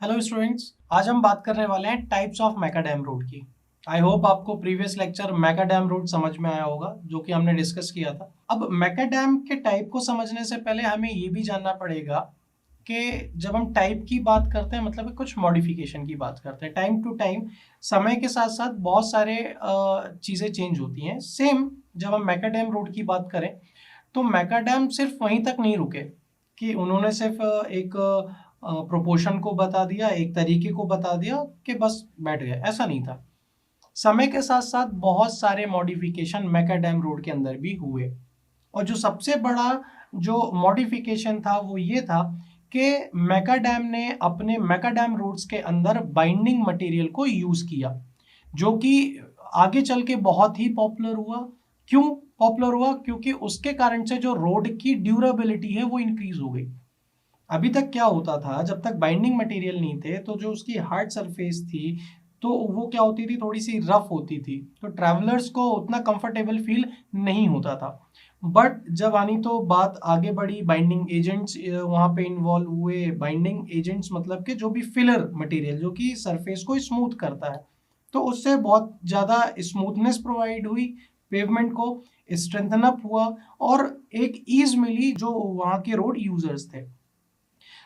Hello students, आज हम बात करने वाले हैं टाइप्स ऑफ मैकाडैम रोड की। आई होप आपको प्रीवियस लेक्चर मैकाडैम रोड समझ में आया होगा, जो कि हमने डिस्कस किया था। अब मैकाडैम के टाइप को समझने से पहले हमें ये भी जानना पड़ेगा कि जब हम टाइप की बात करते हैं मतलब कुछ मॉडिफिकेशन की बात करते हैं। टाइम टू टाइम समय के साथ साथ बहुत सारे चीज़ें चेंज होती हैं। सेम जब हम मैकाडैम रोड की बात करें तो मैकाडैम सिर्फ वहीं तक नहीं रुके कि उन्होंने सिर्फ एक प्रोपोर्शन को बता दिया, एक तरीके को बता दिया कि बस बैठ गए, ऐसा नहीं था। समय के साथ साथ बहुत सारे मॉडिफिकेशन मैकाडैम रोड के अंदर भी हुए, और जो सबसे बड़ा जो मॉडिफिकेशन था वो ये था कि मैकाडैम ने अपने मैकाडैम रोड्स के अंदर बाइंडिंग मटेरियल को यूज किया, जो कि आगे चल के बहुत ही पॉपुलर हुआ। क्यों पॉपुलर हुआ? क्योंकि उसके कारण से जो रोड की ड्यूरेबिलिटी है वो इंक्रीज हो गई। अभी तक क्या होता था, जब तक बाइंडिंग मटेरियल नहीं थे तो जो उसकी हार्ड सरफेस थी तो वो क्या होती थी, थोड़ी सी रफ होती थी, तो ट्रैवलर्स को उतना कंफर्टेबल फील नहीं होता था। बट जब आनी तो बात आगे बढ़ी, बाइंडिंग एजेंट्स वहाँ पे इन्वॉल्व हुए। बाइंडिंग एजेंट्स मतलब कि जो भी फिलर मटेरियल जो कि सरफेस को स्मूथ करता है, तो उससे बहुत ज़्यादा स्मूथनेस प्रोवाइड हुई, पेवमेंट को स्ट्रेंथन अप हुआ और एक ईज मिली जो वहाँ के रोड यूजर्स थे।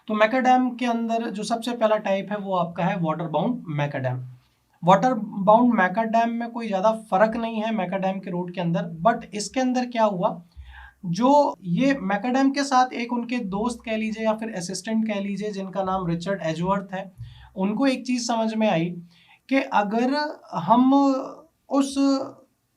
तो मैकाडैम के अंदर जो सबसे पहला टाइप है वो आपका है वाटर बाउंड मैकाडैम। वाटर बाउंड मैकाडैम में कोई ज़्यादा फर्क नहीं है मैकाडैम के रोड के अंदर, बट इसके अंदर क्या हुआ, जो ये मैकाडैम के साथ एक उनके दोस्त कह लीजिए या फिर असिस्टेंट कह लीजिए जिनका नाम रिचर्ड एजवर्थ है, उनको एक चीज़ समझ में आई कि अगर हम उस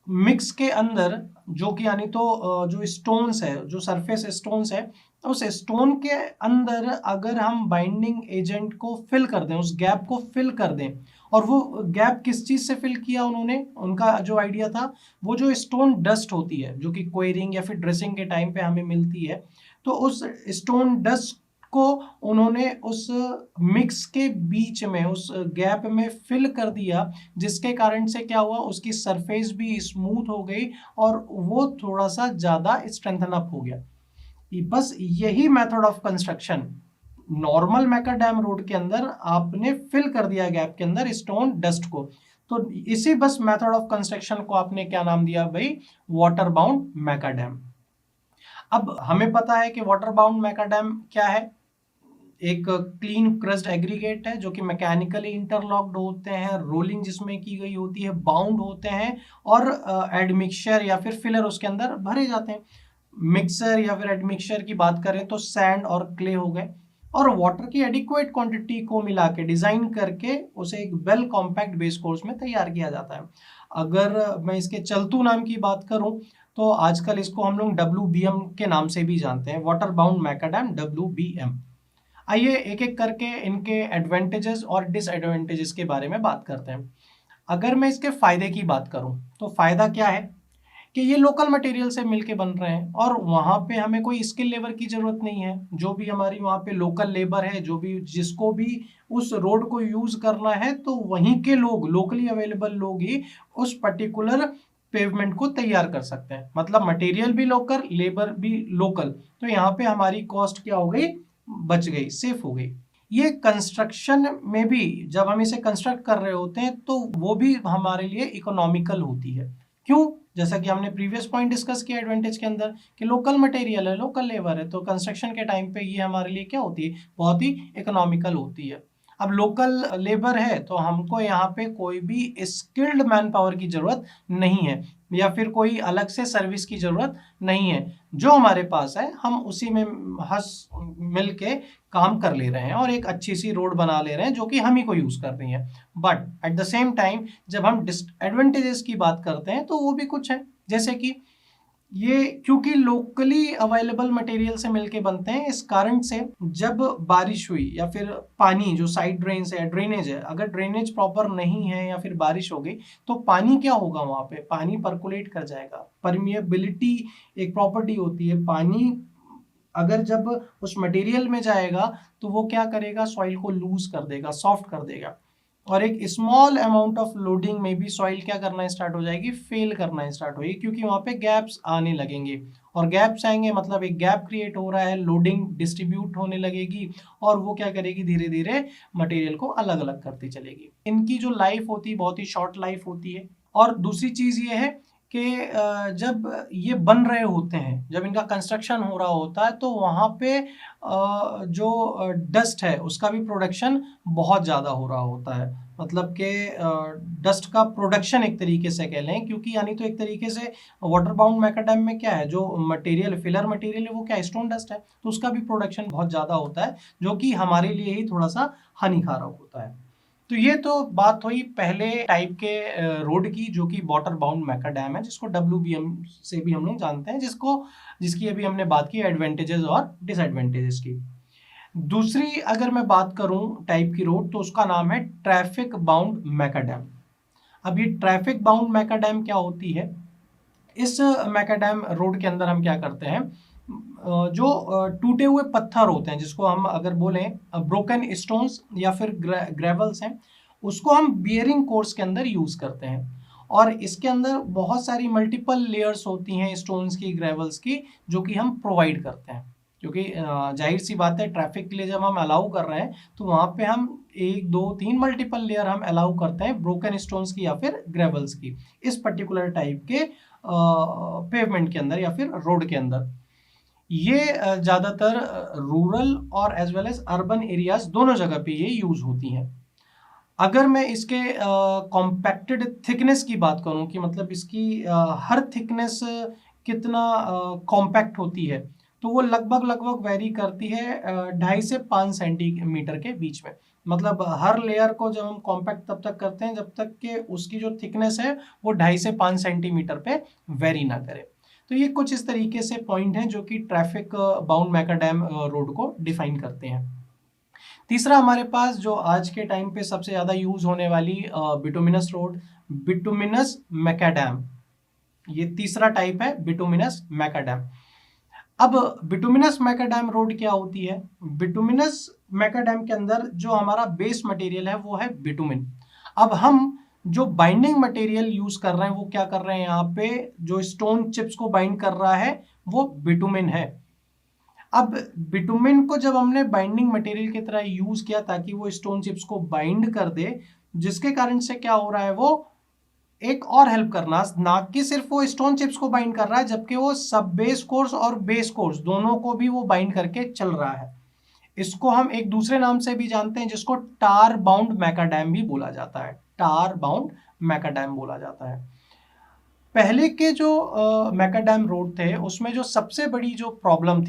मिक्स के अंदर जो कि यानी तो जो स्टोन्स है, जो सरफेस स्टोन्स है, उस स्टोन के अंदर अगर हम बाइंडिंग एजेंट को फिल कर दें, उस गैप को फिल कर दें, और वो गैप किस चीज से फिल किया उन्होंने, उनका जो आइडिया था, वो जो स्टोन डस्ट होती है जो कि क्वेरिंग या फिर ड्रेसिंग के टाइम पे हमें मिलती है, तो उस स्टोन डस्ट को उन्होंने उस मिक्स के बीच में, उस गैप में फिल कर दिया, जिसके कारण से क्या हुआ, उसकी सरफेस भी स्मूथ हो गई और वो थोड़ा सा ज्यादा स्ट्रेंथन अप हो गया। बस यही method of construction normal macadam road के अंदर आपने फिल कर दिया गैप के अंदर स्टोन डस्ट को, तो इसी बस मेथड ऑफ कंस्ट्रक्शन को आपने क्या नाम दिया भाई, वाटर बाउंड मैकाडैम। अब हमें पता है कि वाटर बाउंड मैकाडैम क्या है, एक क्लीन क्रस्ट एग्रीगेट है जो कि मैकेनिकली इंटरलॉक्ड होते हैं, रोलिंग जिसमें की गई होती है, बाउंड होते हैं और एडमिक्सचर या फिर फिलर उसके अंदर भरे जाते हैं। मिक्सर या फिर एडमिक्सचर की बात करें तो सैंड और क्ले हो गए, और वाटर की एडिक्वेट क्वांटिटी को मिला के डिजाइन करके उसे एक वेल कॉम्पैक्ट बेस कोर्स में तैयार किया जाता है। अगर मैं इसके चलतू नाम की बात करूं तो आजकल इसको हम लोग WBM के नाम से भी जानते हैं, वाटर बाउंड मैकाडैम, WBM। आइए एक एक करके इनके एडवांटेजेस और डिसएडवांटेजेस के बारे में बात करते हैं। अगर मैं इसके फायदे की बात करूं तो फायदा क्या है कि ये लोकल मटेरियल से मिलके बन रहे हैं और वहाँ पे हमें कोई स्किल लेबर की जरूरत नहीं है। जो भी हमारी वहाँ पे लोकल लेबर है, जो भी जिसको भी उस रोड को यूज करना है, तो वहीं के लोग, लोकली अवेलेबल लोग ही उस पर्टिकुलर पेवमेंट को तैयार कर सकते हैं। मतलब मटेरियल भी लोकल, लेबर भी लोकल, तो यहाँ पे हमारी कॉस्ट क्या हो गई, बच गई, सेफ हो गई। ये कंस्ट्रक्शन में भी जब हम इसे कंस्ट्रक्ट कर रहे होते हैं तो वो भी हमारे लिए इकोनॉमिकल होती है। क्यों? जैसा कि हमने प्रीवियस पॉइंट डिस्कस किया एडवांटेज के अंदर कि लोकल मटेरियल है, लोकल लेबर है, तो कंस्ट्रक्शन के टाइम पे ये हमारे लिए क्या होती है, बहुत ही इकोनॉमिकल होती है। अब लोकल लेबर है तो हमको यहाँ पे कोई भी स्किल्ड मैन पावर की जरूरत नहीं है या फिर कोई अलग से सर्विस की जरूरत नहीं है। जो हमारे पास है हम उसी में हंस मिल के काम कर ले रहे हैं और एक अच्छी सी रोड बना ले रहे हैं जो कि हम ही को यूज कर रही है। But at the same time जब हम डिसएडवांटेजेस की बात करते हैं तो वो भी कुछ है, जैसे कि ये क्योंकि लोकली अवेलेबल मटेरियल से मिलके बनते हैं, इस कारण से जब बारिश हुई या फिर पानी जो साइड ड्रेन है, ड्रेनेज है, अगर ड्रेनेज प्रॉपर नहीं है या फिर बारिश हो गई तो पानी क्या होगा, वहां पे पानी पर्कुलेट कर जाएगा। परमिएबिलिटी एक प्रॉपर्टी होती है, पानी अगर जब उस मटेरियल में जाएगा तो वो क्या करेगा, सॉइल को लूज कर देगा, सॉफ्ट कर देगा, और एक स्मॉल अमाउंट ऑफ लोडिंग में भी सॉइल क्या करना स्टार्ट हो जाएगी, फेल करना स्टार्ट होगी, क्योंकि वहां पे गैप्स आने लगेंगे और गैप्स आएंगे मतलब एक गैप क्रिएट हो रहा है, लोडिंग डिस्ट्रीब्यूट होने लगेगी और वो क्या करेगी, धीरे धीरे मटेरियल को अलग अलग करती चलेगी। इनकी जो लाइफ होती है बहुत ही शॉर्ट लाइफ होती है। और दूसरी चीज ये है कि जब ये बन रहे होते हैं, जब इनका कंस्ट्रक्शन हो रहा होता है, तो वहाँ पे जो डस्ट है उसका भी प्रोडक्शन बहुत ज़्यादा हो रहा होता है। मतलब कि डस्ट का प्रोडक्शन एक तरीके से कह लें, क्योंकि यानी तो एक तरीके से वाटर बाउंड मैकाडैम में क्या है, जो मटेरियल फिलर मटेरियल है वो क्या स्टोन डस्ट है, तो उसका भी प्रोडक्शन बहुत ज़्यादा होता है, जो कि हमारे लिए ही थोड़ा सा हानिकारक होता है। तो ये तो बात हुई पहले टाइप के रोड की, जो कि वाटर बाउंड मैकाडैम है, जिसको WBM से भी हम लोग जानते हैं, जिसकी अभी हमने बात की एडवांटेजेस और डिसएडवांटेजेस की। दूसरी अगर मैं बात करूं टाइप की रोड, तो उसका नाम है ट्रैफिक बाउंड मैकाडैम। अब ये ट्रैफिक बाउंड मैकाडैम क्या होती है? इस मैकाडैम रोड के अंदर हम क्या करते हैं, जो टूटे हुए पत्थर होते हैं, जिसको हम अगर बोलें ब्रोकन स्टोन्स या फिर ग्रेवल्स हैं, उसको हम बियरिंग कोर्स के अंदर यूज करते हैं। और इसके अंदर बहुत सारी मल्टीपल लेयर्स होती हैं स्टोन्स की, ग्रेवल्स की, जो कि हम प्रोवाइड करते हैं। क्योंकि जाहिर सी बात है, ट्रैफिक के लिए जब हम अलाउ कर रहे हैं तो वहाँ पे हम 1 2 3 मल्टीपल लेयर हम अलाउ करते हैं ब्रोकन स्टोन्स की या फिर ग्रेवल्स की, इस पर्टिकुलर टाइप के पेवमेंट के अंदर या फिर रोड के अंदर। ये ज़्यादातर रूरल और as well as urban areas दोनों जगह पे ये यूज होती हैं। अगर मैं इसके कॉम्पैक्टेड थिकनेस की बात करूं कि मतलब इसकी हर थिकनेस कितना कॉम्पैक्ट होती है, तो वो लगभग वेरी करती है 2.5 से 5 सेंटीमीटर के बीच में। मतलब हर लेयर को जब हम कॉम्पैक्ट तब तक करते हैं जब तक कि उसकी जो थिकनेस है वो 2.5 से 5 सेंटीमीटर पे वेरी ना करे। तो ये कुछ इस तरीके से पॉइंट हैं जो कि ट्रैफिक बाउंड मैकाडैम रोड को डिफाइन करते हैं। तीसरा हमारे पास जो आज के टाइम पे सबसे ज़्यादा यूज होने वाली बिटुमिनस रोड, बिटुमिनस मैकाडैम, ये तीसरा टाइप है बिटुमिनस मैकाडैम। अब बिटुमिनस मैकाडैम रोड क्या होती है? बिटुमिनस मैकाडैम के अंदर जो हमारा बेस मटेरियल है वो है बिटुमिन। अब हम जो बाइंडिंग मटेरियल यूज कर रहे हैं वो क्या कर रहे हैं, यहाँ पे जो स्टोन चिप्स को बाइंड कर रहा है वो बिटुमिन है। अब बिटुमिन को जब हमने बाइंडिंग मटेरियल की तरह यूज किया ताकि वो स्टोन चिप्स को बाइंड कर दे, जिसके कारण से क्या हो रहा है, वो एक और हेल्प करना, ना कि सिर्फ वो स्टोन चिप्स को बाइंड कर रहा है, जबकि वो सब बेस कोर्स और बेस कोर्स दोनों को भी वो बाइंड करके चल रहा है। इसको हम एक दूसरे नाम से भी जानते हैं, जिसको टार बाउंड मैकाडैम भी बोला जाता है। टार बाउंड मैकाडैम बोला जाता है। पहले के जो मैकाडैम रोड थे उसमें जो सबसे बड़ी प्रॉब्लम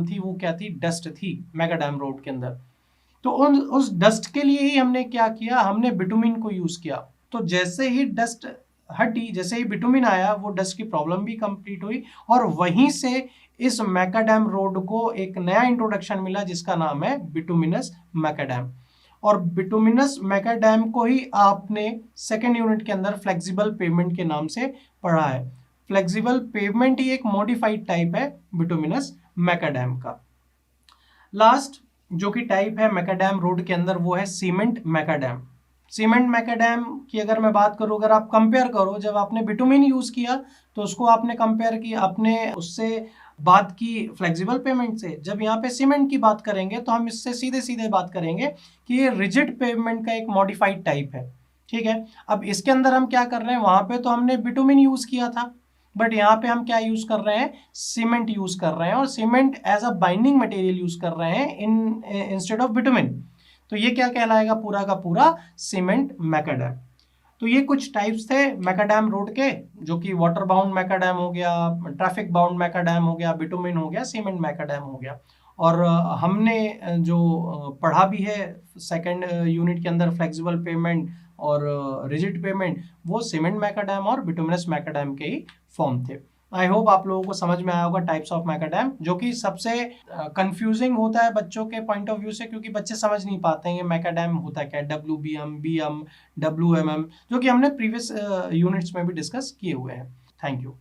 थी वो क्या थी? डस्ट थी मैकाडैम रोड के अंदर। तो उस डस्ट के लिए ही हमने क्या किया, हमने बिटुमिन को यूज किया। तो जैसे ही डस्ट हटी, जैसे ही बिटुमिन आया, वो डस्ट की प्रॉब्लम भी कंप्लीट हुई और वहीं से इस मैकाडैम रोड को एक नया इंट्रोडक्शन मिला जिसका नाम है बिटुमिनस मैकाडैम। और बिटुमिनस मैकाडैम को ही आपने सेकेंड यूनिट के अंदर फ्लेक्सिबल पेवमेंट के नाम से पढ़ा है। फ्लेक्सिबल पेवमेंट ही एक मॉडिफाइड टाइप है बिटुमिनस मैकाडैम का। लास्ट जो कि टाइप है मैकाडैम रोड के अंदर वो है सीमेंट मैकाडैम। सीमेंट मैकाडैम की अगर मैं बात करूं, अगर आप कंपेयर करो, जब आपने बिटुमिन यूज किया तो उसको आपने कंपेयर किया, आपने उससे बात की फ्लेक्सिबल पेमेंट से। जब यहाँ पे सीमेंट की बात करेंगे तो हम इससे सीधे सीधे बात करेंगे कि ये रिजिड पेवमेंट का एक मॉडिफाइड टाइप है। ठीक है, अब इसके अंदर हम क्या कर रहे हैं, वहां पे तो हमने बिटुमिन यूज किया था, बट यहाँ पे हम क्या यूज कर रहे हैं, सीमेंट यूज कर रहे हैं, और cement as a binding material use कर रहे हैं इंस्टेड ऑफ बिटुमिन। तो ये क्या कहलाएगा, पूरा का पूरा सीमेंट मैकाडैम। तो ये कुछ टाइप्स थे मैकाडैम रोड के, जो कि वाटर बाउंड मैकाडैम हो गया, ट्रैफिक बाउंड मैकाडैम हो गया, बिटुमिन हो गया, सीमेंट मैकाडैम हो गया। और हमने जो पढ़ा भी है सेकंड यूनिट के अंदर फ्लेक्सिबल पेमेंट और रिजिड पेमेंट, वो सीमेंट मैकाडैम और बिटुमिनस मैकाडैम के ही फॉर्म थे। आई होप आप लोगों को समझ में आया होगा टाइप्स ऑफ मैकाडैम, जो कि सबसे कंफ्यूजिंग होता है बच्चों के पॉइंट ऑफ व्यू से, क्योंकि बच्चे समझ नहीं पाते हैं ये मैकाडैम होता क्या है, WBM, BM, WMM, जो कि हमने प्रीवियस यूनिट्स में भी डिस्कस किए हुए हैं। Thank you.